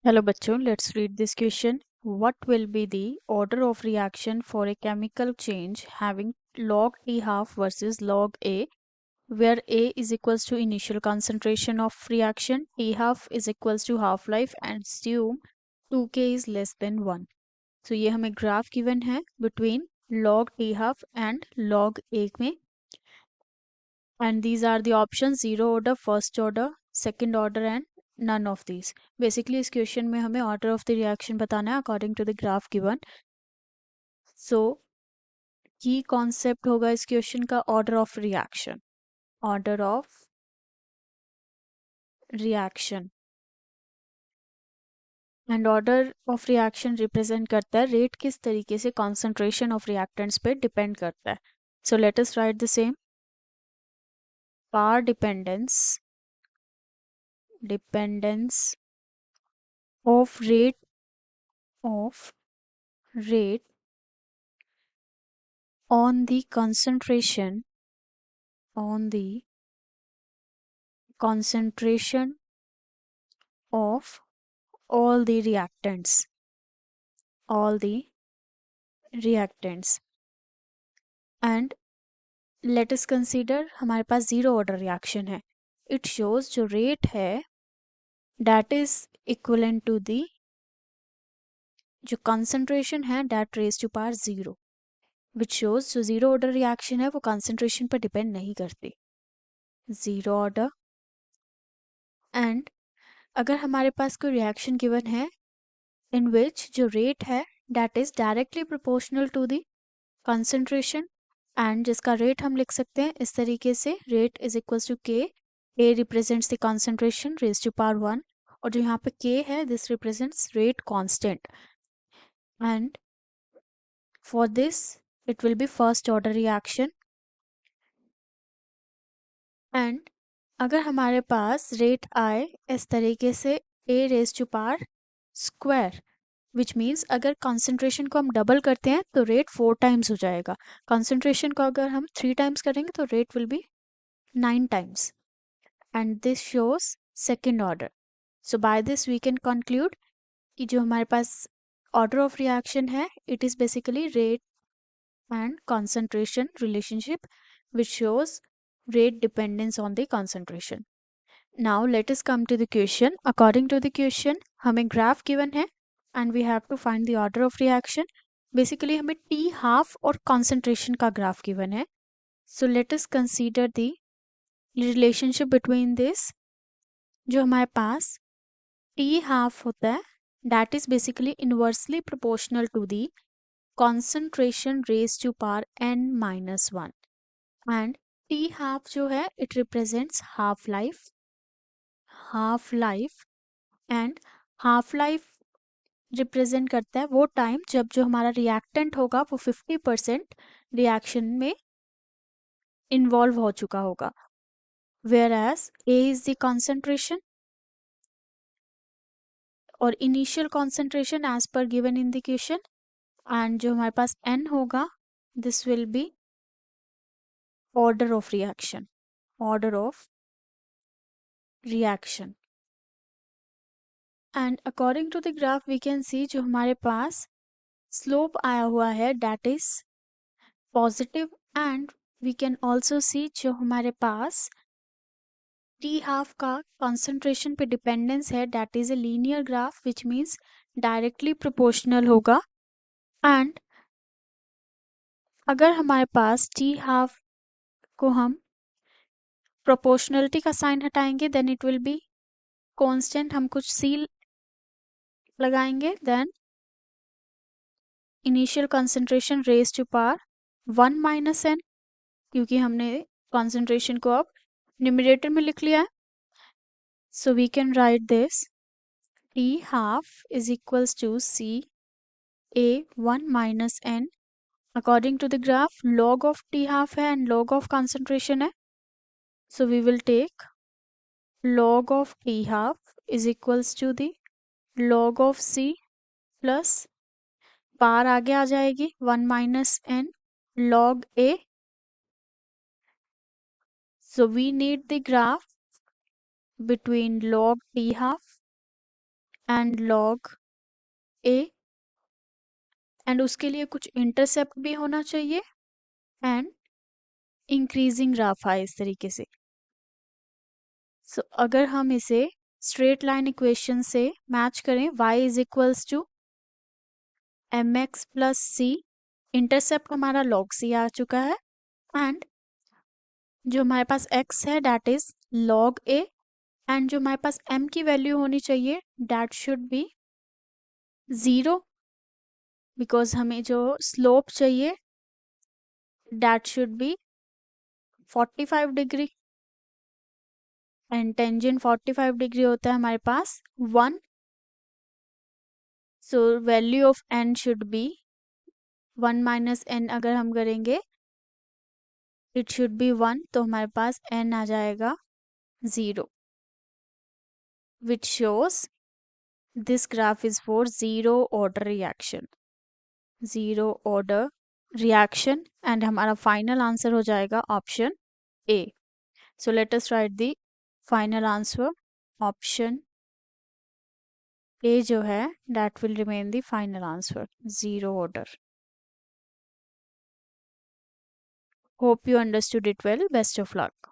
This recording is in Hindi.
Hello बच्चों, let's read this question. What will be the order of reaction for a chemical change having log T half versus log A, where A is equals to initial concentration of reaction, T half is equals to half life and assume 2K is less than 1. So ये हमें ग्राफ गिवन है between log T half and log A में, and these are the options: zero order, first order, second order and none of these. Basically इस क्वेश्चन में हमें ऑर्डर ऑफ द रिएक्शन बताना है according to the graph given. So key concept होगा इस क्वेश्चन का order of reaction. Order of reaction and order of reaction represent करता है रेट किस तरीके से कॉन्सेंट्रेशन ऑफ रिएक्टेंट्स पे डिपेंड करता है. So let us write the same. पार dependence of rate on the concentration of all the reactants and let us consider हमारे पास जीरो ऑर्डर रिएक्शन है. इट शोज जो रेट है that is equivalent to the जो कंसंट्रेशन है that raise to power zero, which shows जो जीरो ऑर्डर रिएक्शन है वो कंसंट्रेशन पर डिपेंड नहीं करती. जीरो ऑर्डर एंड अगर हमारे पास कोई रिएक्शन गिवन है इन विच जो रेट है that is directly proportional to the concentration and जिसका रेट हम लिख सकते हैं इस तरीके से, rate is equals to K. A represents the concentration raise to power 1 और जो यहाँ पे के है this represents rate constant and for this it will be first order reaction. And अगर हमारे पास रेट आए इस तरीके से A raise to power square, which means अगर कंसंट्रेशन को हम डबल करते हैं तो रेट 4 टाइम्स हो जाएगा. कंसंट्रेशन को अगर हम 3 टाइम्स करेंगे तो rate will be 9 times and this shows second order. So by this we can conclude कि जो हमारे पास ऑर्डर ऑफ रिएक्शन है it is basically rate and concentration relationship which shows rate dependence on the concentration. Now let us come to the question. According to the question हमें ग्राफ गिवन है and we have to find the order of reaction. Basically हमें T half और concentration का ग्राफ गिवन है. So let us consider the relationship between this. जो हमारे पास T half होता है that is basically inversely proportional to the concentration raised to power n minus 1 and T half जो है it represents half life and half life represent करता है वो टाइम जब जो हमारा रिएक्टेंट होगा वो 50% रिएक्शन में इन्वॉल्व हो चुका होगा. Whereas A is the concentration और initial concentration as per given in the question and जो हमारे पास n होगा this will be order of reaction and according to the graph we can see जो हमारे पास स्लोप आया हुआ है that is positive and we can also see जो हमारे पास T half का concentration पे dependence है that is a linear graph which means directly proportional होगा and अगर हमारे पास T half को हम proportionality का साइन हटाएंगे then it will be constant. हम कुछ C लगाएंगे then initial concentration raise to power 1 minus n क्योंकि हमने कंसंट्रेशन को अब न्यूमरेटर में लिख लिया है. So we can write this T half is equals to C A 1 minus n. According to the graph log of T half है and log of concentration है. So we will take log of T half is equals to the log of C plus पार आगे आ जाएगी 1 minus n log A. So we need the graph between log T half and log A, and उसके लिए कुछ इंटरसेप्ट भी होना चाहिए एंड इंक्रीजिंग ग्राफ है इस तरीके से। सो अगर हम इसे स्ट्रेट लाइन इक्वेशन से मैच करें, y is equals to M X plus C, intercept हमारा लॉग सी आ चुका है, एंड जो हमारे पास x है that is log A, and जो हमारे पास m की वैल्यू होनी चाहिए डैट शुड बी 0, बिकॉज हमें जो स्लोप चाहिए that should be 45 degree, and tangent 45 degree होता है हमारे पास 1, so value of n should be 1 minus n, अगर हम करेंगे इट शुड बी 1, तो हमारे पास n आ जाएगा 0, which shows this graph is for zero order reaction, zero order reaction, and हमारा फाइनल आंसर हो जाएगा option A. So let us write the final answer, option A जो है that will remain the final answer, zero order. Hope you understood it well. Best of luck.